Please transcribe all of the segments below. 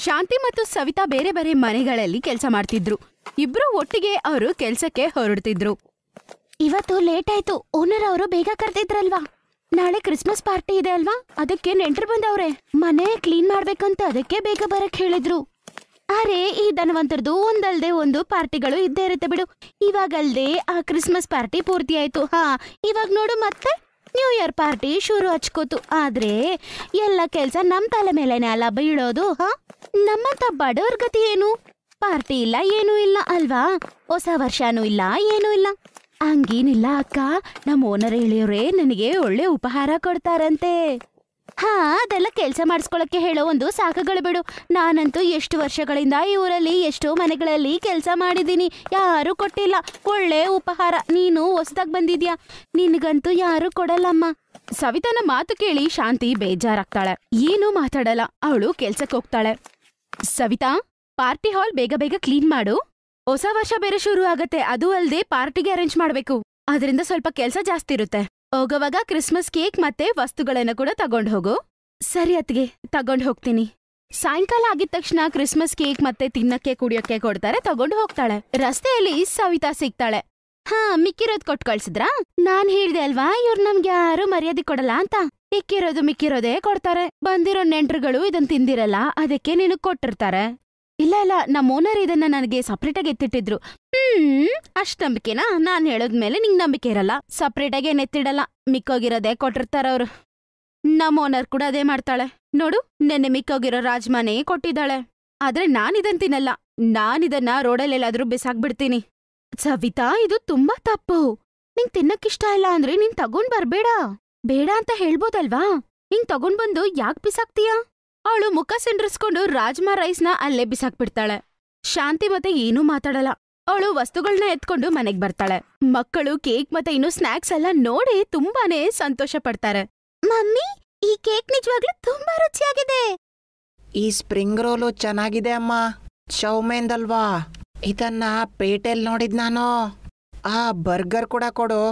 ಶಾಂತಿ ಮತ್ತು ಸವಿತಾ ಬೇರೆ ಬೇರೆ ಮನೆಗಳಲ್ಲಿ ಕೆಲಸ ಮಾಡ್ತಿದ್ರು. ಇಬ್ರು ಒಟ್ಟಿಗೆ ಅವರು ಕೆಲ್ಸಕ್ಕೆ ಹೊರಡ್ತಿದ್ರು. ಇವತ್ತು ಲೇಟ್ ಆಯ್ತು. ಓನರ್ ಅವರು ಬೇಗ ಕರೆದಿದ್ರಲ್ವಾ? ನಾಳೆ ಕ್ರಿಸ್ಮಸ್ ಪಾರ್ಟಿ ಇದೆ ಅಲ್ವಾ, ಅದಕ್ಕೆ ನೆಂಟರು ಬಂದವ್ರೆ. ಮನೆ ಕ್ಲೀನ್ ಮಾಡ್ಬೇಕಂತ ಅದಕ್ಕೆ ಬೇಗ ಬರಕ್ ಹೇಳಿದ್ರು. ಅರೆ, ಈ ಧನವಂತರದು ಒಂದಲ್ದೆ ಒಂದು ಪಾರ್ಟಿಗಳು ಇದ್ದೇ ಇರುತ್ತೆ ಬಿಡು. ಇವಾಗಲ್ದೆ ಆ ಕ್ರಿಸ್ಮಸ್ ಪಾರ್ಟಿ ಪೂರ್ತಿ ಆಯ್ತು. ಇವಾಗ ನೋಡು ಮತ್ತೆ ನ್ಯೂ ಇಯರ್ ಪಾರ್ಟಿ ಶುರು ಹಚ್ಕೋತು. ಆದ್ರೆ ಎಲ್ಲ ಕೆಲ್ಸ ನಮ್ ತಲೆ ಮೇಲೆನೆ ಅಲ್ಲ ಬೀಳೋದು. ನಮ್ಮಂತ ಬಡವ್ರ ಗತಿ ಏನು? ಪಾರ್ಟಿ ಇಲ್ಲ, ಏನೂ ಇಲ್ಲ ಅಲ್ವಾ? ಹೊಸ ವರ್ಷನೂ ಇಲ್ಲ, ಏನೂ ಇಲ್ಲ. ಹಂಗೇನಿಲ್ಲ ಅಕ್ಕ, ನಮ್ಮ ಓನರ್ ಹೇಳಿಯವ್ರೆ ನನಗೆ ಒಳ್ಳೆ ಉಪಹಾರ ಕೊಡ್ತಾರಂತೆ. ಅದೆಲ್ಲ ಕೆಲ್ಸ ಮಾಡಿಸ್ಕೊಳಕ್ಕೆ ಹೇಳೋ ಒಂದು ಸಾಕುಗಳು ಬಿಡು. ನಾನಂತೂ ಎಷ್ಟು ವರ್ಷಗಳಿಂದ ಈ ಊರಲ್ಲಿ ಎಷ್ಟೋ ಮನೆಗಳಲ್ಲಿ ಕೆಲಸ ಮಾಡಿದ್ದೀನಿ, ಯಾರು ಕೊಟ್ಟಿಲ್ಲ ಒಳ್ಳೆ ಉಪಹಾರ. ನೀನು ಹೊಸದಾಗಿ ಬಂದಿದ್ಯಾ, ನಿನಗಂತೂ ಯಾರು ಕೊಡಲ್ಲಮ್ಮ. ಸವಿತಾನ ಮಾತು ಕೇಳಿ ಶಾಂತಿ ಬೇಜಾರಾಗ್ತಾಳೆ. ಏನೂ ಮಾತಾಡಲ್ಲ. ಅವಳು ಕೆಲ್ಸಕ್ಕೆ ಹೋಗ್ತಾಳೆ. ಸವಿತಾ, ಪಾರ್ಟಿ ಹಾಲ್ ಬೇಗ ಬೇಗ ಕ್ಲೀನ್ ಮಾಡು. ಹೊಸ ವರ್ಷ ಬೇರೆ ಶುರು ಆಗತ್ತೆ. ಅದು ಅಲ್ಲದೆ ಪಾರ್ಟಿಗೆ ಅರೇಂಜ್ ಮಾಡ್ಬೇಕು. ಅದರಿಂದ ಸ್ವಲ್ಪ ಕೆಲ್ಸ ಜಾಸ್ತಿ ಇರುತ್ತೆ. ಹೋಗೋವಾಗ ಕ್ರಿಸ್ಮಸ್ ಕೇಕ್ ಮತ್ತೆ ವಸ್ತುಗಳನ್ನ ಕೂಡ ತಗೊಂಡ್ ಹೋಗು. ಸರಿ ಅತ್ಗೆ, ತಗೊಂಡ್ ಹೋಗ್ತೀನಿ. ಸಾಯಂಕಾಲ ಆಗಿದ ತಕ್ಷಣ ಕ್ರಿಸ್ಮಸ್ ಕೇಕ್ ಮತ್ತೆ ತಿನ್ನಕ್ಕೆ ಕುಡಿಯೋಕೆ ಕೊಡ್ತಾರೆ, ತಗೊಂಡು ಹೋಗ್ತಾಳೆ. ರಸ್ತೆಯಲ್ಲಿ ಸವಿತಾ ಸಿಗ್ತಾಳೆ. ಮಿಕ್ಕಿರೋದ್ ಕೊಟ್ ಕಳ್ಸಿದ್ರಾ? ನಾನ್ ಹೇಳ್ದೆ ಅಲ್ವಾ, ಇವ್ರು ನಮ್ಗೆ ಯಾರು ಮರ್ಯಾದೆ ಕೊಡಲ್ಲ ಅಂತ. ಮಿಕ್ಕಿರೋದೇ ಕೊಡ್ತಾರೆ. ಬಂದಿರೋ ನೆಂಟ್ರುಗಳು ಇದನ್ ತಿಂದಿರಲ್ಲ, ಅದಕ್ಕೆ ನಿನಗ್ ಕೊಟ್ಟಿರ್ತಾರೆ. ಇಲ್ಲ, ನಮ್ಮ ಓನರ್ ಇದನ್ನ ನನಗೆ ಸಪ್ರೇಟಾಗಿ ಎತ್ತಿಟ್ಟಿದ್ರು. ಅಷ್ಟ್ ನಂಬಿಕೆನಾ? ನಾನ್ ಹೇಳೋದ್ಮೇಲೆ ನಿಂಗ್ ನಂಬಿಕೆ ಇರಲ್ಲ. ಸಪ್ರೇಟಾಗಿ ಎತ್ತಿಡಲ್ಲ, ಮಿಕ್ಕೋಗಿರೋದೇ ಕೊಟ್ಟಿರ್ತಾರ ಅವ್ರು. ನಮ್ಮ ಓನರ್ ಕೂಡ ಅದೇ ಮಾಡ್ತಾಳೆ ನೋಡು. ನೆನ್ನೆ ಮಿಕ್ಕೋಗಿರೋ ರಾಜ್ಮಾನೇ ಕೊಟ್ಟಿದ್ದಾಳೆ. ಆದ್ರೆ ನಾನಿದನ್ ತಿನ್ನಲ್ಲ. ನಾನಿದನ್ನ ರೋಡಲ್ಲೆಲ್ಲಾದ್ರೂ ಬಿಸಾಕ್ಬಿಡ್ತೀನಿ. ಸವಿತಾ, ಇದು ತುಂಬಾ ತಪ್ಪು. ನಿಂಗ್ ತಿನ್ನಕ್ಕಿಷ್ಟ ಇಲ್ಲ ಅಂದ್ರೆ ನೀನ್ ತಗೊಂಡ್ ಬರ್ಬೇಡ. ಬೇಡ ಅಂತ ಹೇಳ್ಬೋದಲ್ವಾ? ಹಿಂಗ್ ತಗೊಂಡ್ ಬಂದು ಯಾಕ್ ಬಿಸಾಕ್ತೀಯ? ಅವಳು ಮುಖ ಸಿಂಡ್ರಿಸ್ಕೊಂಡು ರಾಜ್ಮಾ ರೈಸ್ನ ಅಲ್ಲೇ ಬಿಸಾಕ್ಬಿಡ್ತಾಳೆ. ಶಾಂತಿ ಮತ್ತೆ ಏನೂ ಮಾತಾಡಲ್ಲ. ಅವಳು ವಸ್ತುಗಳನ್ನ ಎತ್ಕೊಂಡು ಮನೆಗ್ ಬರ್ತಾಳೆ. ಮಕ್ಕಳು ಕೇಕ್ ಮತ್ತೆ ಇನ್ನು ಸ್ನಾಕ್ಸ್ ಎಲ್ಲ ನೋಡಿ ತುಂಬಾನೇ ಸಂತೋಷ ಪಡ್ತಾರೆ. ಮಮ್ಮಿ, ಈ ಕೇಕ್ ನಿಜವಾಗ್ಲೂ ತುಂಬಾ ರುಚಿಯಾಗಿದೆ. ಈ ಸ್ಪ್ರಿಂಗ್ ರೋಲು ಚೆನ್ನಾಗಿದೆ ಅಮ್ಮ. ಚೌಮೇಂದಲ್ವಾ? ಇದನ್ನ ಪೇಟೆಲ್ ನೋಡಿದ್ ನಾನು. ಆ ಬರ್ಗರ್ ಕೂಡ ಕೊಡು.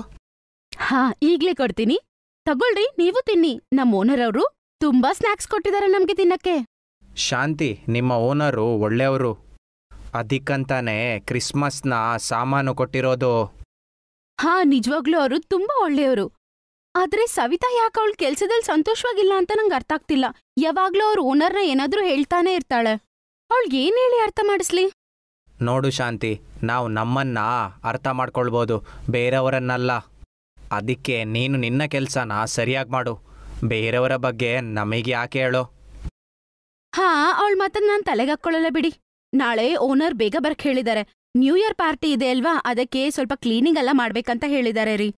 ಈಗ್ಲೇ ಕೊಡ್ತೀನಿ, ತಗೊಳ್ರಿ, ನೀವು ತಿನ್ನಿ. ನಮ್ಮ ಓನರ್ ಅವರು ತುಂಬಾ ಸ್ನಾಕ್ಸ್ ಕೊಟ್ಟಿದ್ದಾರೆ ನಮ್ಗೆ ತಿನ್ನಕ್ಕೆ. ಶಾಂತಿ, ನಿಮ್ಮ ಓನರು ಒಳ್ಳೆಯವರು. ಅದಕ್ಕಂತಾನೆ ಕ್ರಿಸ್ಮಸ್ನ ಸಾಮಾನು ಕೊಟ್ಟಿರೋದು. ನಿಜವಾಗ್ಲೂ ಅವರು ತುಂಬಾ ಒಳ್ಳೆಯವರು. ಆದ್ರೆ ಸವಿತಾ ಯಾಕೆ ಅವಳ ಕೆಲ್ಸದಲ್ಲಿ ಸಂತೋಷವಾಗಿಲ್ಲ ಅಂತ ನಂಗೆ ಅರ್ಥ ಆಗ್ತಿಲ್ಲ. ಯಾವಾಗ್ಲೂ ಅವ್ರ ಓನರ್ನ ಏನಾದ್ರೂ ಹೇಳ್ತಾನೆ ಇರ್ತಾಳೆ. ಅವಳಿಗೆ ಏನ್ ಹೇಳಿ ಅರ್ಥ ಮಾಡಿಸ್ಲಿ? ನೋಡು ಶಾಂತಿ, ನಾವು ನಮ್ಮನ್ನ ಅರ್ಥ ಮಾಡ್ಕೊಳ್ಬೋದು, ಬೇರೆಯವರನ್ನಲ್ಲ. ಅದಕ್ಕೆ ನೀನು ನಿನ್ನ ಕೆಲಸನ ಸರಿಯಾಗಿ ಮಾಡು. ಬೇರೆಯವರ ಬಗ್ಗೆ ನಮಗೆ ಯಾಕೆ ಹೇಳೋ? ಅವಳ ಮಾತನ್ನ ನಾನು ತಲೆಗೆ ಹಾಕೊಳ್ಳಲ್ಲ ಬಿಡಿ. ನಾಳೆ ಓನರ್ ಬೇಗ ಬರಕ್ ಹೇಳಿದ್ದಾರೆ. ನ್ಯೂ ಇಯರ್ ಪಾರ್ಟಿ ಇದೆ ಅಲ್ವಾ, ಅದಕ್ಕೆ ಸ್ವಲ್ಪ ಕ್ಲೀನಿಂಗ್ ಎಲ್ಲ ಮಾಡ್ಬೇಕಂತ ಹೇಳಿದ್ದಾರೆ ರೀ.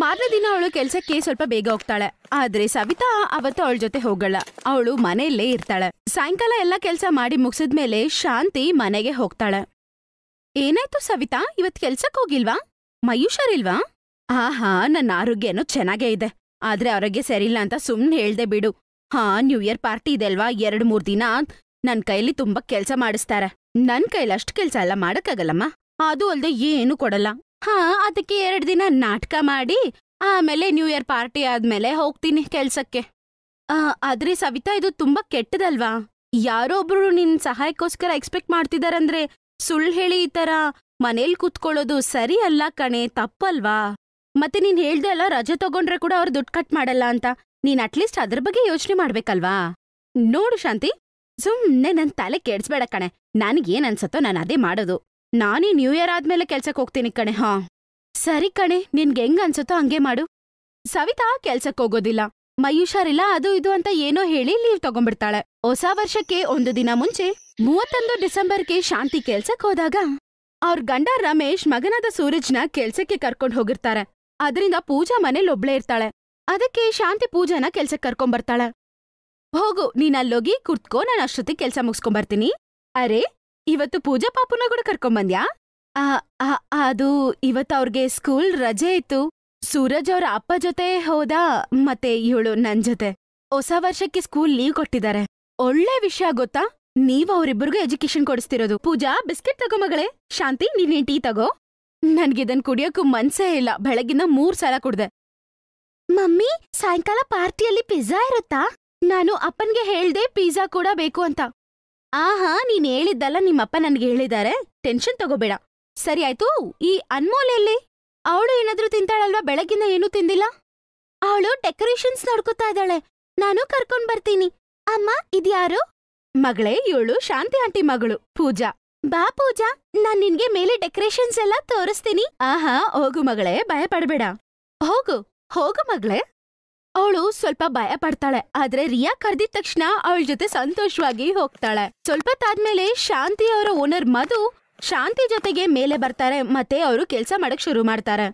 ಮಾರನೇ ದಿನ ಅವಳು ಕೆಲ್ಸಕ್ಕೆ ಸ್ವಲ್ಪ ಬೇಗ ಹೋಗ್ತಾಳೆ. ಆದ್ರೆ ಸವಿತಾ ಅವತ್ತು ಅವಳ ಜೊತೆ ಹೋಗಲ್ಲ. ಅವಳು ಮನೆಯಲ್ಲೇ ಇರ್ತಾಳೆ. ಸಾಯಂಕಾಲ ಎಲ್ಲ ಕೆಲ್ಸ ಮಾಡಿ ಮುಗಿಸಿದ್ಮೇಲೆ ಶಾಂತಿ ಮನೆಗೆ ಹೋಗ್ತಾಳೆ. ಏನಾಯ್ತು ಸವಿತಾ, ಇವತ್ ಕೆಲ್ಸಕ್ ಹೋಗಿಲ್ವಾ? ಮಯೂಷರಿಲ್ವಾ? ನನ್ನ ಆರೋಗ್ಯನೂ ಚೆನ್ನಾಗೇ ಇದೆ. ಆದ್ರೆ ಆರೋಗ್ಯ ಸರಿಯಿಲ್ಲ ಅಂತ ಸುಮ್ನೆ ಹೇಳ್ದೆ ಬಿಡು. ನ್ಯೂ ಇಯರ್ ಪಾರ್ಟಿ ಇದೆ ಅಲ್ವಾ, 2-3 ದಿನ ನನ್ ಕೈಲಿ ತುಂಬಾ ಕೆಲ್ಸ ಮಾಡಿಸ್ತಾರೆ. ನನ್ ಕೈಲಿ ಅಷ್ಟು ಕೆಲ್ಸ ಎಲ್ಲ ಮಾಡಕ್ಕಾಗಲ್ಲಮ್ಮ. ಅದು ಅಲ್ದೆ ಏನು ಕೊಡಲ್ಲ. ಅದಕ್ಕೆ 2 ದಿನ ನಾಟಕ ಮಾಡಿ ಆಮೇಲೆ ನ್ಯೂ ಇಯರ್ ಪಾರ್ಟಿ ಆದ್ಮೇಲೆ ಹೋಗ್ತೀನಿ ಕೆಲ್ಸಕ್ಕೆ. ಆದ್ರೆ ಸವಿತಾ, ಇದು ತುಂಬಾ ಕೆಟ್ಟದಲ್ವಾ? ಯಾರೋ ಒಬ್ರು ನಿನ್ ಸಹಾಯಕ್ಕೋಸ್ಕರ ಎಕ್ಸ್ಪೆಕ್ಟ್ ಮಾಡ್ತಿದಾರಂದ್ರೆ ಸುಳ್ಳು ಹೇಳಿ ಈ ತರ ಮನೇಲಿ ಕೂತ್ಕೊಳ್ಳೋದು ಸರಿ ಅಲ್ಲ ಕಣೆ, ತಪ್ಪಲ್ವಾ? ಮತ್ತೆ ನೀನ್ ಹೇಳ್ದೆ ಅಲ್ಲ, ರಜೆ ತಗೊಂಡ್ರೆ ಕೂಡ ಅವ್ರು ದುಡ್ಡು ಕಟ್ ಮಾಡಲ್ಲ ಅಂತ. ನೀನ್ ಅಟ್ಲೀಸ್ಟ್ ಅದ್ರ ಬಗ್ಗೆ ಯೋಚನೆ ಮಾಡ್ಬೇಕಲ್ವಾ? ನೋಡು ಶಾಂತಿ, ಸುಮ್ನೆ ನನ್ ತಲೆ ಕೆಡ್ಸ್ಬೇಡ ಕಣೆ. ನನಗೇನ್ ಅನ್ಸತ್ತೋ ನಾನು ಅದೇ ಮಾಡೋದು. ನಾನೀ ನ್ಯೂ ಇಯರ್ ಆದ್ಮೇಲೆ ಕೆಲ್ಸಕ್ಕೆ ಹೋಗ್ತೀನಿ ಕಣೆ. ಸರಿ ಕಣೆ, ನಿನ್ಗೆ ಹೆಂಗ್ ಅನ್ಸತ್ತೋ ಹಂಗೆ ಮಾಡು. ಸವಿತಾ ಕೆಲ್ಸಕ್ಕೆ ಹೋಗೋದಿಲ್ಲ. ಮಯೂಷರಿಲ್ಲ, ಅದು ಇದು ಅಂತ ಏನೋ ಹೇಳಿ ಲೀವ್ ತಗೊಂಡ್ಬಿಡ್ತಾಳೆ. ಹೊಸ ವರ್ಷಕ್ಕೆ 1 ದಿನ ಮುಂಚೆ 31 ಡಿಸೆಂಬರ್ಗೆ ಶಾಂತಿ ಕೆಲ್ಸಕ್ಕೆ ಹೋದಾಗ ಅವ್ರ ಗಂಡ ರಮೇಶ್ ಮಗನಾದ ಸೂರಜ್ನ ಕೆಲ್ಸಕ್ಕೆ ಕರ್ಕೊಂಡ್ ಹೋಗಿರ್ತಾರೆ. ಅದರಿಂದ ಪೂಜಾ ಮನೇಲಿ ಒಬ್ಳೇ ಇರ್ತಾಳೆ. ಅದಕ್ಕೆ ಶಾಂತಿ ಪೂಜಾನ ಕೆಲ್ಸಕ್ಕೆ ಕರ್ಕೊಂಬರ್ತಾಳೆ. ಹೋಗು, ನೀನ್ ಅಲ್ಲೋಗಿ ಕುರ್ತ್ಕೋ, ನಾನು ಅಷ್ಟೊತ್ತಿಗೆ ಕೆಲ್ಸ ಮುಗಿಸ್ಕೊಂಬರ್ತೀನಿ. ಅರೆ, ಇವತ್ತು ಪೂಜಾ ಪಾಪುನ ಕೂಡ ಕರ್ಕೊಂಬಂದ್ಯಾ? ಅದು ಇವತ್ತು ಅವ್ರಿಗೆ ಸ್ಕೂಲ್ ರಜೆ ಇತ್ತು. ಸೂರಜ್ ಅವ್ರ ಅಪ್ಪ ಜೊತೆ ಹೋದ, ಮತ್ತೆ ಇವಳು ನನ್ ಜೊತೆ. ಹೊಸ ವರ್ಷಕ್ಕೆ ಸ್ಕೂಲ್ ಲೀವ್ ಕೊಟ್ಟಿದ್ದಾರೆ. ಒಳ್ಳೆ ವಿಷಯ ಗೊತ್ತಾ? ನೀವ್ ಅವ್ರಿಬ್ಬರಿಗೂ ಎಜುಕೇಶನ್ ಕೊಡಿಸ್ತಿರೋದು. ಪೂಜಾ, ಬಿಸ್ಕೆಟ್ ತಗೋ ಮಗಳೇ. ಶಾಂತಿ, ನೀನೇನ್ ಟೀ ತಗೋ. ನನ್ಗಿದನ್ ಕುಡಿಯೋಕು ಮನ್ಸೇ ಇಲ್ಲ. ಬೆಳಗಿನ 3 ಸಲ ಕುಡ್ದೆ. ಮಮ್ಮಿ, ಸಾಯಂಕಾಲ ಪಾರ್ಟಿಯಲ್ಲಿ ಪಿಜ್ಜಾ ಇರುತ್ತಾ? ನಾನು ಅಪ್ಪನ್ಗೆ ಹೇಳ್ದೆ ಪಿಜ್ಜಾ ಕೂಡ ಬೇಕು ಅಂತ. ಆಹಾ ನೀನ್ ಹೇಳಿದ್ದಲ್ಲ ನಿಮ್ಮಪ್ಪ ನನ್ಗೆ ಹೇಳಿದಾರೆ, ಟೆನ್ಷನ್ ತಗೋಬೇಡ. ಸರಿ ಆಯ್ತು, ಈ ಅನ್ಮೋಲ್ ಎಲ್ಲಿ? ಅವಳು ಏನಾದ್ರೂ ತಿಂತಾಳಲ್ವಾ? ಬೆಳಗಿನ ಏನೂ ತಿಂದಿಲ್ಲ. ಅವಳು ಡೆಕೋರೇಷನ್ಸ್ ನೋಡ್ಕೊತಾ ಇದ್ದಾಳೆ, ನಾನು ಕರ್ಕೊಂಡ್ ಬರ್ತೀನಿ. ಅಮ್ಮ ಇದ್ಯಾರು? ಮಗಳೇ, ಇವಳು ಶಾಂತಿ ಆಂಟಿ ಮಗಳು ಪೂಜಾ. ಬಾ ಪೂಜಾ, ನಾನ್ ನಿನ್ಗೆ ಮೇಲೆ ಡೆಕೋರೇಷನ್ಸ್ ಎಲ್ಲ ತೋರಿಸ್ತೀನಿ. ಆಹಾ ಹೋಗು ಮಗಳೇ, ಭಯ ಪಡ್ಬೇಡ. ಹೋಗು ಹೋಗು ಮಗಳೇ. ಅವಳು ಸ್ವಲ್ಪ ಭಯ ಪಡ್ತಾಳೆ, ಆದ್ರೆ ರಿಯಾ ಕರ್ದಿದ ತಕ್ಷಣ ಅವಳ ಜೊತೆ ಸಂತೋಷವಾಗಿ ಹೋಗ್ತಾಳೆ. ಸ್ವಲ್ಪ ತಾದ್ಮೇಲೆ ಶಾಂತಿ ಅವರ ಓನರ್ ಮಧು ಶಾಂತಿ ಜೊತೆಗೆ ಮೇಲೆ ಬರ್ತಾರೆ ಮತ್ತೆ ಅವರು ಕೆಲ್ಸ ಮಾಡಕ್ ಶುರು ಮಾಡ್ತಾರೆ.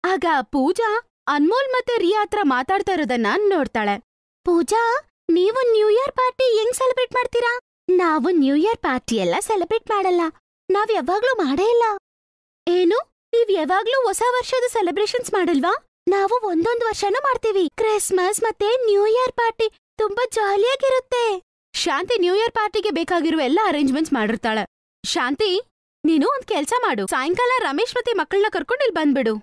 ಆಗ ಪೂಜಾ ಅನ್ಮೋಲ್ ಮತ್ತೆ ರಿಯಾ ಹತ್ರ ಮಾತಾಡ್ತಾ ಇರೋದನ್ನ ನೋಡ್ತಾಳೆ. ಪೂಜಾ, ನೀವು ನ್ಯೂ ಇಯರ್ ಪಾರ್ಟಿ ಹೆಂಗ್ ಸೆಲೆಬ್ರೇಟ್ ಮಾಡ್ತೀರಾ? ನಾವು ನ್ಯೂ ಇಯರ್ ಪಾರ್ಟಿ ಎಲ್ಲ ಸೆಲೆಬ್ರೇಟ್ ಮಾಡಲ್ಲ, ನಾವ್ ಯಾವಾಗ್ಲೂ ಮಾಡೇ ಇಲ್ಲ. ಏನು, ನೀವ್ ಯಾವಾಗ್ಲೂ ಹೊಸ ವರ್ಷದ ಸೆಲೆಬ್ರೇಷನ್ಸ್ ಮಾಡಲ್ವಾ? ನಾವು ಒಂದೊಂದ್ ವರ್ಷನೂ ಮಾಡ್ತೀವಿ. ಕ್ರಿಸ್ಮಸ್ ಮತ್ತೆ ನ್ಯೂ ಇಯರ್ ಪಾರ್ಟಿ ತುಂಬಾ ಜಾಲಿಯಾಗಿರುತ್ತೆ. ಶಾಂತಿ ನ್ಯೂ ಇಯರ್ ಪಾರ್ಟಿಗೆ ಬೇಕಾಗಿರುವ ಎಲ್ಲ ಅರೇಂಜ್ಮೆಂಟ್ಸ್ ಮಾಡಿರ್ತಾಳೆ. ಶಾಂತಿ, ನೀನು ಒಂದ್ ಕೆಲ್ಸ ಮಾಡು, ಸಾಯಂಕಾಲ ರಮೇಶ್ ಮತ್ತೆ ಮಕ್ಕಳನ್ನ ಕರ್ಕೊಂಡು ಇಲ್ಲಿ ಬಂದ್ಬಿಡು.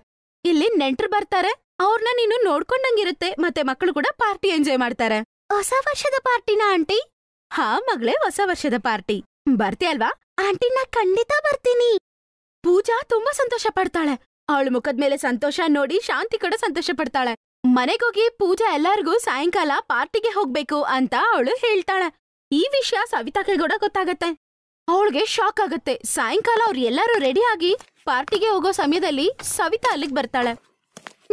ಇಲ್ಲಿ ನೆಂಟ್ರು ಬರ್ತಾರೆ, ಅವ್ರನ್ನ ನೀನು ನೋಡ್ಕೊಂಡಂಗಿರುತ್ತೆ, ಮತ್ತೆ ಮಕ್ಕಳು ಕೂಡ ಪಾರ್ಟಿ ಎಂಜಾಯ್ ಮಾಡ್ತಾರೆ. ಹೊಸ ವರ್ಷದ ಪಾರ್ಟಿನ ಆಂಟಿ? ಹಾ ಮಗಳೇ, ಹೊಸ ವರ್ಷದ ಪಾರ್ಟಿ. ಬರ್ತೀಯಲ್ವಾ? ಆಂಟಿ, ನಾ ಖಂಡಿತ ಬರ್ತೀನಿ. ಪೂಜಾ ತುಂಬಾ ಸಂತೋಷ ಪಡ್ತಾಳೆ. ಅವಳ ಮುಖದ್ಮೇಲೆ ಸಂತೋಷ ನೋಡಿ ಶಾಂತಿ ಕೂಡ ಸಂತೋಷ ಪಡ್ತಾಳೆ. ಮನೆಗೋಗಿ ಪೂಜಾ ಎಲ್ಲಾರ್ಗೂ ಸಾಯಂಕಾಲ ಪಾರ್ಟಿಗೆ ಹೋಗ್ಬೇಕು ಅಂತ ಅವಳು ಹೇಳ್ತಾಳೆ. ಈ ವಿಷಯ ಸವಿತಾಗೆ ಕೂಡ ಗೊತ್ತಾಗತ್ತೆ. ಅವಳಿಗೆ ಶಾಕ್ ಆಗತ್ತೆ. ಸಾಯಂಕಾಲ ಅವ್ರು ಎಲ್ಲರೂ ರೆಡಿ ಆಗಿ ಪಾರ್ಟಿಗೆ ಹೋಗೋ ಸಮಯದಲ್ಲಿ ಸವಿತಾ ಅಲ್ಲಿಗೆ ಬರ್ತಾಳೆ.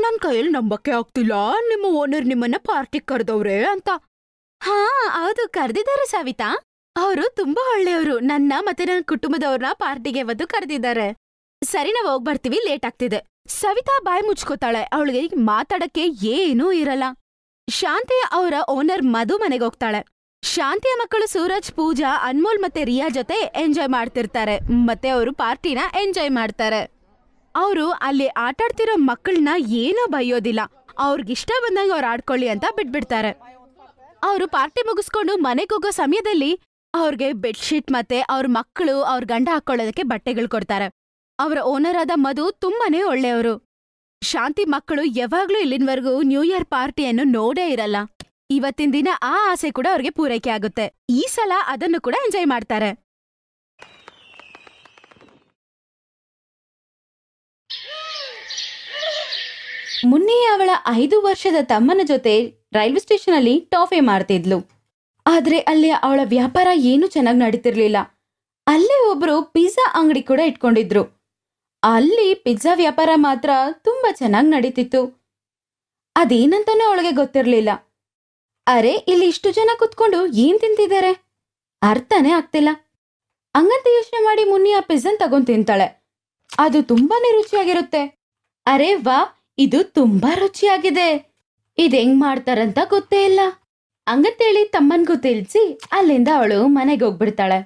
ನನ್ ಕೈಯಲ್ಲಿ ನಂಬಕ್ಕೆ ಆಗ್ತಿಲ್ಲ, ನಿಮ್ಮ ಓನರ್ ನಿಮ್ಮನ್ನ ಪಾರ್ಟಿಗೆ ಕರೆದವ್ರೆ ಅಂತ. ಹಾ ಹೌದು, ಕರೆದಿದ್ದಾರೆ ಸವಿತಾ. ಅವರು ತುಂಬಾ ಒಳ್ಳೆಯವರು. ನನ್ನ ಮತ್ತೆ ನನ್ನ ಕುಟುಂಬದವ್ರನ್ನ ಪಾರ್ಟಿಗೆ ಇವತ್ತು ಕರೆದಿದ್ದಾರೆ. ಸರಿ, ನಾವ್ ಹೋಗ್ಬರ್ತೀವಿ, ಲೇಟ್ ಆಗ್ತಿದೆ. ಸವಿತಾ ಬಾಯಿ ಮುಚ್ಕೋತಾಳೆ. ಅವಳಿಗೆ ಮಾತಾಡಕ್ಕೆ ಏನೂ ಇರಲ್ಲ. ಶಾಂತಿ ಅವರ ಓನರ್ ಮಧು ಮನೆಗೆ ಹೋಗ್ತಾಳೆ. ಶಾಂತಿಯ ಮಕ್ಕಳು ಸೂರಜ್, ಪೂಜಾ, ಅನ್ಮೋಲ್ ಮತ್ತೆ ರಿಯಾ ಜೊತೆ ಎಂಜಾಯ್ ಮಾಡ್ತಿರ್ತಾರೆ ಮತ್ತೆ ಅವರು ಪಾರ್ಟಿನ ಎಂಜಾಯ್ ಮಾಡ್ತಾರೆ. ಅವರು ಅಲ್ಲಿ ಆಟಾಡ್ತಿರೋ ಮಕ್ಕಳನ್ನ ಏನೋ ಬೈಯೋದಿಲ್ಲ, ಅವ್ರಿಗಿಷ್ಟ ಬಂದಂಗ ಅವ್ರು ಆಡ್ಕೊಳ್ಳಿ ಅಂತ ಬಿಟ್ಬಿಡ್ತಾರೆ. ಅವರು ಪಾರ್ಟಿ ಮುಗಿಸ್ಕೊಂಡು ಮನೆಗೆ ಹೋಗೋ ಸಮಯದಲ್ಲಿ ಅವ್ರಿಗೆ ಬೆಡ್ಶೀಟ್ ಮತ್ತೆ ಅವ್ರ ಮಕ್ಕಳು ಅವ್ರ ಗಂಡ ಹಾಕೊಳ್ಳೋದಕ್ಕೆ ಬಟ್ಟೆಗಳು ಕೊಡ್ತಾರೆ. ಅವರ ಓನರ್ ಆದ ಮಧು ತುಂಬಾನೇ ಒಳ್ಳೆಯವರು. ಶಾಂತಿ ಮಕ್ಕಳು ಯಾವಾಗ್ಲೂ ಇಲ್ಲಿನವರೆಗೂ ನ್ಯೂ ಇಯರ್ ಪಾರ್ಟಿಯನ್ನು ನೋಡೇ ಇರಲ್ಲ. ಇವತ್ತಿನ ದಿನ ಆ ಆಸೆ ಕೂಡ ಅವ್ರಿಗೆ ಪೂರೈಕೆ ಆಗುತ್ತೆ. ಈ ಸಲ ಅದನ್ನು ಕೂಡ ಎಂಜಾಯ್ ಮಾಡ್ತಾರೆ. ಮುನ್ನಿ ಅವಳ 5 ವರ್ಷದ ತಮ್ಮನ ಜೊತೆ ರೈಲ್ವೆ ಸ್ಟೇಷನ್ ಅಲ್ಲಿ ಟಾಫಿ ಮಾಡ್ತಿದ್ಲು. ಆದ್ರೆ ಅಲ್ಲಿ ಅವಳ ವ್ಯಾಪಾರ ಏನೂ ಚೆನ್ನಾಗಿ ನಡೀತಿರ್ಲಿಲ್ಲ. ಅಲ್ಲೇ ಒಬ್ರು ಪಿಜ್ಜಾ ಅಂಗಡಿ ಕೂಡ ಇಟ್ಕೊಂಡಿದ್ರು. ಅಲ್ಲಿ ಪಿಜ್ಜಾ ವ್ಯಾಪಾರ ಮಾತ್ರ ತುಂಬಾ ಚೆನ್ನಾಗಿ ನಡೀತಿತ್ತು. ಅದೇನಂತಾನೂ ಅವಳಿಗೆ ಗೊತ್ತಿರ್ಲಿಲ್ಲ. ಅರೆ, ಇಲ್ಲಿ ಇಷ್ಟು ಜನ ಕುತ್ಕೊಂಡು ಏನ್ ತಿಂತಿದ್ದಾರೆ ಅರ್ಥನೇ ಆಗ್ತಿಲ್ಲ. ಹಂಗಂತ ಯೋಚನೆ ಮಾಡಿ ಮುನ್ನಿ ಆ ಪಿಜ್ಜನ್ ತಗೊಂಡ್ ತಿಂತಾಳೆ. ಅದು ತುಂಬಾನೇ ರುಚಿಯಾಗಿರುತ್ತೆ. ಅರೆ ವಾ, ಇದು ತುಂಬಾ ರುಚಿಯಾಗಿದೆ, ಇದ್ ಹೆಂಗ್ ಮಾಡ್ತಾರಂತ ಗೊತ್ತೇ ಇಲ್ಲ ಹಂಗಂತೇಳಿ ತಮ್ಮನ್ಗೂ ತಿಳಿಸಿ ಅಲ್ಲಿಂದ ಅವಳು ಮನೆಗೆ ಹೋಗ್ಬಿಡ್ತಾಳೆ.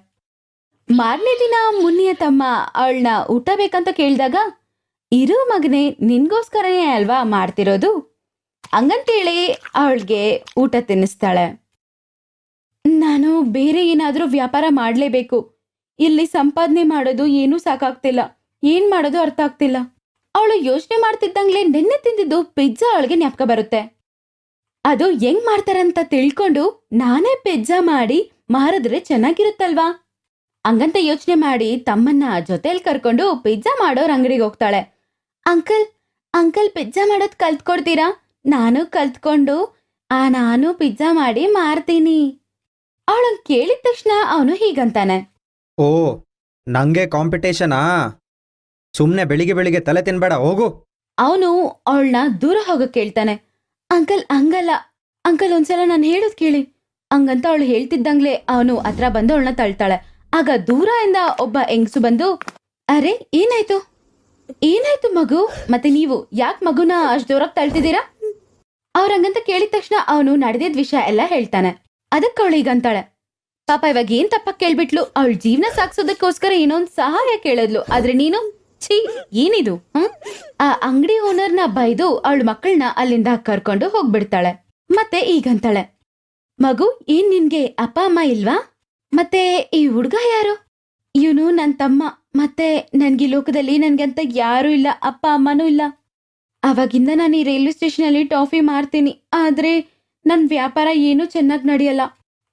ಮಾರನೇ ದಿನ ಮುನ್ನಿಯ ತಮ್ಮ ಅವಳನ್ನ ಊಟ ಬೇಕಂತ ಕೇಳಿದಾಗ, ಇರು ಮಗನೇ, ನಿನ್ಗೋಸ್ಕರನೇ ಅಲ್ವಾ ಮಾಡ್ತಿರೋದು ಹಂಗಂತೇಳಿ ಅವಳಿಗೆ ಊಟ ತಿನ್ನಿಸ್ತಾಳೆ. ನಾನು ಬೇರೆ ಏನಾದ್ರೂ ವ್ಯಾಪಾರ ಮಾಡ್ಲೇಬೇಕು, ಇಲ್ಲಿ ಸಂಪಾದನೆ ಮಾಡೋದು ಏನೂ ಸಾಕಾಗ್ತಿಲ್ಲ, ಏನ್ ಮಾಡೋದು ಅರ್ಥ ಆಗ್ತಿಲ್ಲ. ಅವಳು ಯೋಚನೆ ಮಾಡ್ತಿದ್ದಂಗ್ಲೆ ನಿನ್ನೆ ತಿಂದಿದ್ದು ಪಿಜ್ಜಾ ಅವಳಿಗೆ ಜ್ಞಾಪಕ ಬರುತ್ತೆ. ಅದು ಹೆಂಗ್ ಮಾಡ್ತಾರಂತ ತಿಳ್ಕೊಂಡು ನಾನೇ ಪಿಜ್ಜಾ ಮಾಡಿ ಮಾರಿದ್ರೆ ಚೆನ್ನಾಗಿರುತ್ತಲ್ವಾ ಹಂಗಂತ ಯೋಚನೆ ಮಾಡಿ ತಮ್ಮನ್ನ ಜೊತೆಲಿ ಕರ್ಕೊಂಡು ಪಿಜ್ಜಾ ಮಾಡೋರ್ ಅಂಗಡಿಗೆ ಹೋಗ್ತಾಳೆ. ಅಂಕಲ್ ಪಿಜ್ಜಾ ಮಾಡೋದ್ ಕಲ್ತ್ಕೊಡ್ತೀರಾ? ನಾನು ಕಲ್ತ್ಕೊಂಡು ನಾನು ಪಿಜ್ಜಾ ಮಾಡಿ ಮಾರ್ತೀನಿ. ಅವಳಂಗ್ ಕೇಳಿದ ತಕ್ಷಣ ಅವನು ಹೀಗಂತಾನೆ, ಓ, ನಂಗೆ ಕಾಂಪಿಟೇಷನಾ? ಸುಮ್ನೆ ಬೆಳಿಗ್ಗೆ ಬೆಳಿಗ್ಗೆ ತಲೆ ತಿನ್ಬೇಡ, ಹೋಗು. ಅವನು ಅವಳನ್ನ ದೂರ ಹೋಗಕ್ ಕೇಳ್ತಾನೆ. ಅಂಕಲ್ ಹಂಗಲ್ಲ, ಅಂಕಲ್ ಒಂದ್ಸಲ ನಾನು ಹೇಳೋದ್ ಕೇಳಿ ಹಂಗಂತ ಅವಳು ಹೇಳ್ತಿದ್ದಂಗ್ಲೆ ಅವನು ಹತ್ರ ಬಂದು ಅವಳನ್ನ ತಳ್ತಾಳೆ. ಆಗ ದೂರದಿಂದ ಒಬ್ಬ ಹೆಂಗಸು ಬಂದು, ಅರೆ ಏನಾಯ್ತು ಮಗು? ಮತ್ತೆ ನೀವು ಯಾಕೆ ಮಗುನ ಅಷ್ಟ್ ದೂರಕ್ಕೆ ತಳ್ತಿದ್ದೀರಾ? ಅವ್ರಂಗಂತ ಕೇಳಿದ ತಕ್ಷಣ ಅವನು ನಡೆದಿದ್ ವಿಷಯ ಎಲ್ಲ ಹೇಳ್ತಾನೆ. ಅದಕ್ಕೆ ಅವಳು ಈಗಂತಾಳೆ, ಪಾಪ ಇವಾಗ ಏನ್ ತಪ್ಪ ಕೇಳ್ಬಿಟ್ಲು, ಅವಳ ಜೀವನ ಸಾಕ್ಸೋದಕ್ಕೋಸ್ಕರ ಏನೊಂದ್ ಸಹಾಯ ಕೇಳಿದ್ಲು, ಆದ್ರೆ ನೀನು ಛೀ ಏನಿದು? ಆ ಅಂಗಡಿ ಓನರ್ನ ಬೈದು ಅವಳ ಮಕ್ಕಳನ್ನ ಅಲ್ಲಿಂದ ಕರ್ಕೊಂಡು ಹೋಗ್ಬಿಡ್ತಾಳೆ. ಮತ್ತೆ ಈಗಂತಾಳೆ, ಮಗು ಏನ್ ನಿನ್ಗೆ ಅಪ್ಪ ಅಮ್ಮ ಇಲ್ವಾ? ಮತ್ತೆ ಈ ಹುಡ್ಗ ಯಾರು? ಇವನು ನನ್ ತಮ್ಮ. ಮತ್ತೆ ನನ್ಗೆ ಲೋಕದಲ್ಲಿ ನನ್ಗಂತ ಯಾರೂ ಇಲ್ಲ, ಅಪ್ಪ ಅಮ್ಮನೂ ಇಲ್ಲ. ಅವಾಗಿಂದ ನಾನು ಈ ರೈಲ್ವೆ ಸ್ಟೇಷನ್ ಅಲ್ಲಿ ಟಾಫಿ ಮಾರ್ತೀನಿ, ಆದ್ರೆ ನನ್ ವ್ಯಾಪಾರ ಏನೂ ಚೆನ್ನಾಗಿ ನಡೆಯಲ್ಲ,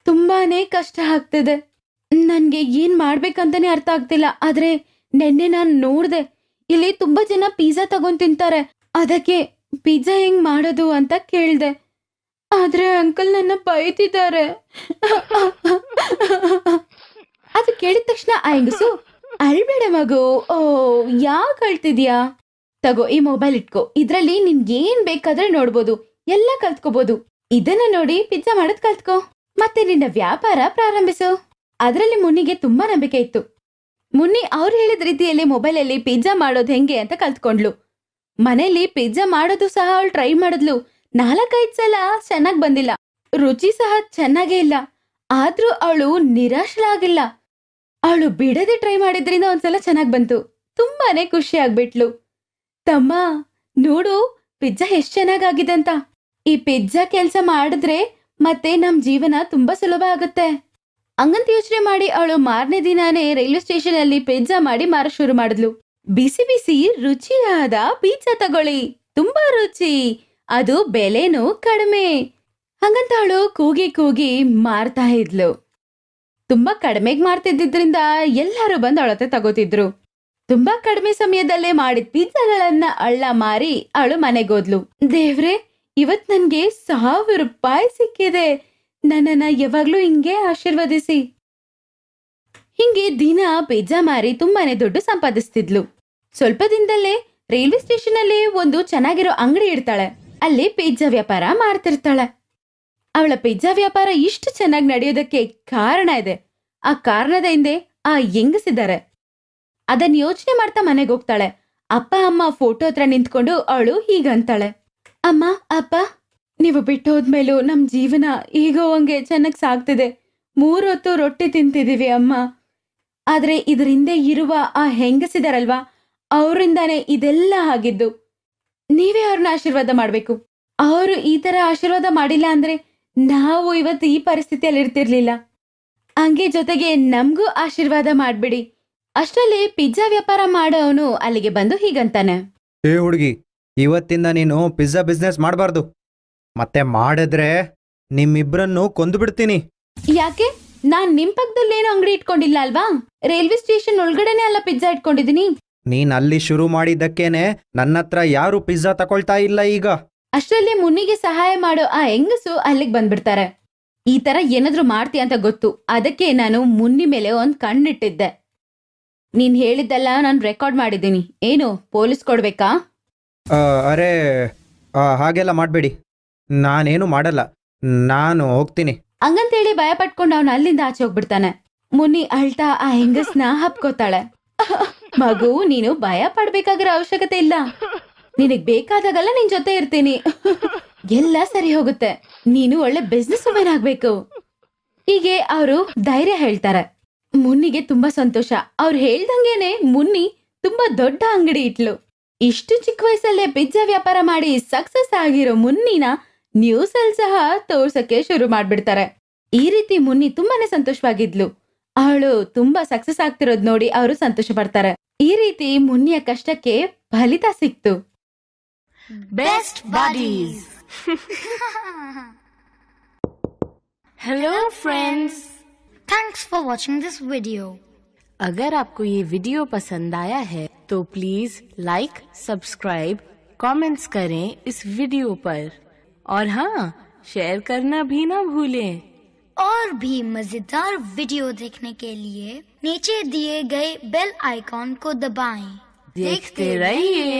ತುಂಬಾನೇ ಕಷ್ಟ ಆಗ್ತಿದೆ. ನನ್ಗೆ ಏನ್ ಮಾಡ್ಬೇಕಂತಾನೆ ಅರ್ಥ ಆಗ್ತಿಲ್ಲ. ಆದ್ರೆ ನೆನ್ನೆ ನಾನ್ ನೋಡ್ದೆ, ಇಲ್ಲಿ ತುಂಬಾ ಜನ ಪಿಜ್ಜಾ ತಗೊಂಡ್ ತಿಂತಾರೆ. ಅದಕ್ಕೆ ಪಿಜ್ಜಾ ಹೆಂಗ್ ಮಾಡೋದು ಅಂತ ಕೇಳ್ದೆ. ಆದ್ರೆ ಅಂಕಲ್ ನನ್ನ ಬೈತಿದ್ದಾರೆ. ಅದು ಕೇಳಿದ ತಕ್ಷಣ ಆ ಹೆಂಗಸು, ಅಳ್ಬೇಡ ಮಗು, ಓ ಯಾಕೆ ಅಳ್ತಿದ್ಯಾ, ತಗೋ ಈ ಮೊಬೈಲ್ ಇಟ್ಕೋ, ಇದ್ರಲ್ಲಿ ನಿನ್ಗೆ ಏನ್ ಬೇಕಾದ್ರೆ ನೋಡ್ಬೋದು, ಎಲ್ಲ ಕಲ್ತ್ಕೋಬಹುದು. ಇದನ್ನ ನೋಡಿ ಪಿಜ್ಜಾ ಮಾಡೋದ್ ಕಲ್ತ್ಕೋ, ಮತ್ತೆ ನಿನ್ನ ವ್ಯಾಪಾರ ಪ್ರಾರಂಭಿಸು. ಅದರಲ್ಲಿ ಮುನ್ನಿಗೆ ತುಂಬಾ ನಂಬಿಕೆ ಇತ್ತು. ಮುನ್ನಿ ಅವ್ರು ಹೇಳಿದ ರೀತಿಯಲ್ಲಿ ಮೊಬೈಲಲ್ಲಿ ಪಿಜ್ಜಾ ಮಾಡೋದು ಹೆಂಗೆ ಅಂತ ಕಲ್ತ್ಕೊಂಡ್ಲು. ಮನೇಲಿ ಪಿಜ್ಜಾ ಮಾಡೋದು ಸಹ ಅವಳು ಟ್ರೈ ಮಾಡಿದ್ಲು. 4-5 ಸಲ ಚೆನ್ನಾಗ್ ಬಂದಿಲ್ಲ, ರುಚಿ ಸಹ ಚೆನ್ನಾಗೇ ಇಲ್ಲ. ಆದ್ರೂ ಅವಳು ನಿರಾಶರಾಗಿಲ್ಲ. ಅವಳು ಬಿಡದೆ ಟ್ರೈ ಮಾಡಿದ್ರಿಂದ ಒಂದ್ಸಲ ಚೆನ್ನಾಗ್ ಬಂತು. ತುಂಬಾನೇ ಖುಷಿ ಆಗ್ಬಿಟ್ಲು. ತಮ್ಮ ನೋಡು ಪಿಜ್ಜಾ ಎಷ್ಟ್ ಚೆನ್ನಾಗಾಗಿದೆ ಅಂತ. ಈ ಪಿಜ್ಜಾ ಕೆಲ್ಸ ಮಾಡಿದ್ರೆ ಮತ್ತೆ ನಮ್ ಜೀವನ ತುಂಬಾ ಸುಲಭ ಆಗುತ್ತೆ ಹಂಗಂತ ಯೋಚನೆ ಮಾಡಿ ಅವಳು ಮಾರನೇ ದಿನಾನೇ ರೈಲ್ವೆ ಸ್ಟೇಷನ್ ಅಲ್ಲಿ ಪಿಜ್ಜಾ ಮಾಡಿ ಮಾರಕ್ ಶುರು ಮಾಡಿದ್ಲು. ಬಿಸಿ ಬಿಸಿ ರುಚಿಯಾದ ಪಿಜ್ಜಾ ತಗೊಳ್ಳಿ, ತುಂಬಾ ರುಚಿ, ಅದು ಬೆಲೆನೂ ಕಡಿಮೆ, ಹಂಗಂತ ಅವಳು ಕೂಗಿ ಕೂಗಿ ಮಾರ್ತಾ ಇದ್ಲು. ತುಂಬಾ ಕಡಿಮೆಗ್ ಮಾರ್ತಿದ್ದಿದ್ರಿಂದ ಎಲ್ಲರೂ ಬಂದು ಅವಳತ್ತೆ ತಗೋತಿದ್ರು. ತುಂಬಾ ಕಡಿಮೆ ಸಮಯದಲ್ಲೇ ಮಾಡಿದ ಪಿಜ್ಜಾಗಳನ್ನ ಅಳ್ಳ ಮಾರಿ ಅವಳು ಮನೆಗೋದ್ಲು. ದೇವ್ರೆ, ಇವತ್ ನನ್ಗೆ 1000 ರೂಪಾಯಿ ಸಿಕ್ಕಿದೆ, ನನ್ನನ್ನ ಯಾವಾಗ್ಲೂ ಹಿಂಗೆ ಆಶೀರ್ವದಿಸಿ. ಹಿಂಗೆ ದಿನ ಪಿಜ್ಜಾ ಮಾರಿ ತುಂಬಾನೇ ದುಡ್ಡು ಸಂಪಾದಿಸ್ತಿದ್ಲು. ಸ್ವಲ್ಪ ದಿನದಲ್ಲೇ ರೈಲ್ವೆ ಸ್ಟೇಷನ್ ಅಲ್ಲಿ ಒಂದು ಚೆನ್ನಾಗಿರೋ ಅಂಗಡಿ ಇಡ್ತಾಳೆ. ಅಲ್ಲಿ ಪಿಜ್ಜಾ ವ್ಯಾಪಾರ ಮಾಡ್ತಿರ್ತಾಳೆ. ಅವಳ ಪಿಜ್ಜಾ ವ್ಯಾಪಾರ ಇಷ್ಟು ಚೆನ್ನಾಗಿ ನಡೆಯೋದಕ್ಕೆ ಕಾರಣ ಇದೆ. ಆ ಕಾರಣದ ಹಿಂದೆ ಆ ಹೆಂಗಸಿದ್ದಾರೆ. ಅದನ್ನ ಯೋಚನೆ ಮಾಡ್ತಾ ಮನೆಗೆ ಹೋಗ್ತಾಳೆ. ಅಪ್ಪ ಅಮ್ಮ ಫೋಟೋ ಹತ್ರ ನಿಂತ್ಕೊಂಡು ಅವಳು ಹೀಗಂತಾಳೆ, ಅಮ್ಮ ಅಪ್ಪ, ನೀವು ಬಿಟ್ಟು ಹೋದ್ಮೇಲೂ ನಮ್ ಜೀವನ ಈಗೋ ಹಂಗೆ ಚೆನ್ನಾಗಿ ಸಾಗ್ತಿದೆ. 3 ಹೊತ್ತು ರೊಟ್ಟಿ ತಿಂತಿದೀವಿ ಅಮ್ಮ. ಆದ್ರೆ ಇದ್ರ ಹಿಂದೆ ಇರುವ ಆ ಹೆಂಗಸಿದಾರಲ್ವಾ, ಅವರಿಂದಾನೇ ಇದೆಲ್ಲ ಆಗಿದ್ದು. ನೀವೇ ಅವ್ರನ್ನ ಆಶೀರ್ವಾದ ಮಾಡ್ಬೇಕು. ಅವರು ಈ ತರ ಆಶೀರ್ವಾದ ಮಾಡಿಲ್ಲ ಅಂದ್ರೆ ನಾವು ಇವತ್ತು ಈ ಪರಿಸ್ಥಿತಿಯಲ್ಲಿ ಇರ್ತಿರ್ಲಿಲ್ಲ. ಹಂಗೆ ಜೊತೆಗೆ ನಮ್ಗೂ ಆಶೀರ್ವಾದ ಮಾಡ್ಬಿಡಿ. ಅಷ್ಟರಲ್ಲಿ ಪಿಜ್ಜಾ ವ್ಯಾಪಾರ ಮಾಡೋವನು ಅಲ್ಲಿಗೆ ಬಂದು ಹೀಗಂತಾನೆ, ಏ ಹುಡುಗಿ, ಇವತ್ತಿಂದ ನೀನು ಪಿಜ್ಜಾ ಬಿಸ್ನೆಸ್ ಮಾಡಬಾರ್ದು. ಮತ್ತೆ ಮಾಡಿದ್ರೆ ನಿಮ್ಮಿಬ್ರನ್ನು ಕೊಂದು ಬಿಡ್ತೀನಿ. ಯಾಕೆ? ನಾನ್ ನಿಮ್ ಪಕ್ಕದಲ್ಲೇನು ಅಂಗಡಿ ಇಟ್ಕೊಂಡಿಲ್ಲ ಅಲ್ವಾ? ರೈಲ್ವೆ ಸ್ಟೇಷನ್ ಒಳಗಡೆನೆ ಅಲ್ಲ ಪಿಜ್ಜಾ ಇಟ್ಕೊಂಡಿದೀನಿ. ನೀನ್ ಅಲ್ಲಿ ಶುರು ಮಾಡಿದ್ದಕ್ಕೇನೆ ನನ್ನ ಹತ್ರ ಯಾರು ಪಿಜ್ಜಾ ತಕೊಳ್ತಾ ಇಲ್ಲ ಈಗ. ಅಷ್ಟರಲ್ಲಿ ಮುನ್ನಿಗೆ ಸಹಾಯ ಮಾಡೋ ಆ ಹೆಂಗಸು ಅಲ್ಲಿಗೆ ಬಂದ್ಬಿಡ್ತಾರೆ. ಈ ತರ ಏನಾದ್ರೂ ಮಾಡ್ತೀಯ ಅಂತ ಗೊತ್ತು, ಅದಕ್ಕೆ ನಾನು ಮುನ್ನಿ ಮೇಲೆ ಒಂದ್ ಕಣ್ಣಿಟ್ಟಿದ್ದೆ. ನೀನ್ ಹೇಳಿದ್ದೆಲ್ಲ ನಾನು ರೆಕಾರ್ಡ್ ಮಾಡಿದ್ದೀನಿ. ಏನು ಪೊಲೀಸ್ ಕೊಡ್ಬೇಕಾ? ಅರೆ, ಹಾಗೆಲ್ಲ ಮಾಡಬೇಡಿ, ನಾನೇನು ಮಾಡಲ್ಲ, ನಾನು ಹೋಗ್ತೀನಿ. ಹಂಗಂತೇಳಿ ಭಯ ಪಟ್ಕೊಂಡು ಅವನು ಅಲ್ಲಿಂದ ಆಚೆ ಹೋಗ್ಬಿಡ್ತಾನೆ. ಮುನ್ನಿ ಅಳ್ತಾ ಆ ಹೆಂಗಸ್ನ ಹಪ್ಕೋತಾಳೆ. ಮಗು, ನೀನು ಭಯ ಪಡ್ಬೇಕಾಗಿರೋ ಅವಶ್ಯಕತೆ ಇಲ್ಲ. ನಿನಗ್ ಬೇಕಾದಾಗಲ್ಲ ನಿನ್ ಜೊತೆ ಇರ್ತೀನಿ. ಎಲ್ಲ ಸರಿ ಹೋಗುತ್ತೆ. ನೀನು ಒಳ್ಳೆ ಬಿಸ್ನೆಸ್ ವುಮೆನ್ ಆಗ್ಬೇಕು. ಹೀಗೆ ಅವರು ಧೈರ್ಯ ಹೇಳ್ತಾರೆ. ಮುನ್ನಿಗೆ ತುಂಬಾ ಸಂತೋಷ. ಅವ್ರು ಹೇಳ್ದಂಗೆನೆ ಮುನ್ನಿ ತುಂಬಾ ದೊಡ್ಡ ಅಂಗಡಿ ಇಟ್ಲು. ಇಷ್ಟು ಚಿಕ್ಕ ವಯಸ್ಸಲ್ಲೇ ಪಿಜ್ಜಾ ವ್ಯಾಪಾರ ಮಾಡಿ ಸಕ್ಸಸ್ ಆಗಿರೋ ಮುನ್ನಿನ ನ್ಯೂಸ್ ಅಲ್ಲಿ ಸಹ ತೋರ್ಸಕ್ಕೆ ಶುರು ಮಾಡ್ಬಿಡ್ತಾರೆ. ಈ ರೀತಿ ಮುನ್ನಿ ತುಂಬಾನೇ ಸಂತೋಷವಾಗಿದ್ಲು. ಅವಳು ತುಂಬಾ ಸಕ್ಸಸ್ ಆಗ್ತಿರೋದ್ ನೋಡಿ ಅವರು ಸಂತೋಷ ಪಡ್ತಾರೆ. ಈ ರೀತಿ ಮುನ್ನಿಯ ಕಷ್ಟಕ್ಕೆ ಫಲಿತ ಸಿಕ್ತು. Best Buddies. Hello friends. Thanks for watching this video. अगर आपको ये वीडियो पसंद आया है तो प्लीज लाइक, सब्सक्राइब, कमेंट्स करें इस वीडियो पर और हाँ, शेयर करना भी ना भूलें। और भी मजेदार वीडियो देखने के लिए नीचे दिए गए बेल आइकॉन को दबाएं। देखते रहिए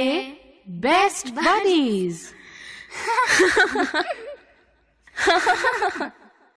बेस्ट बडीज।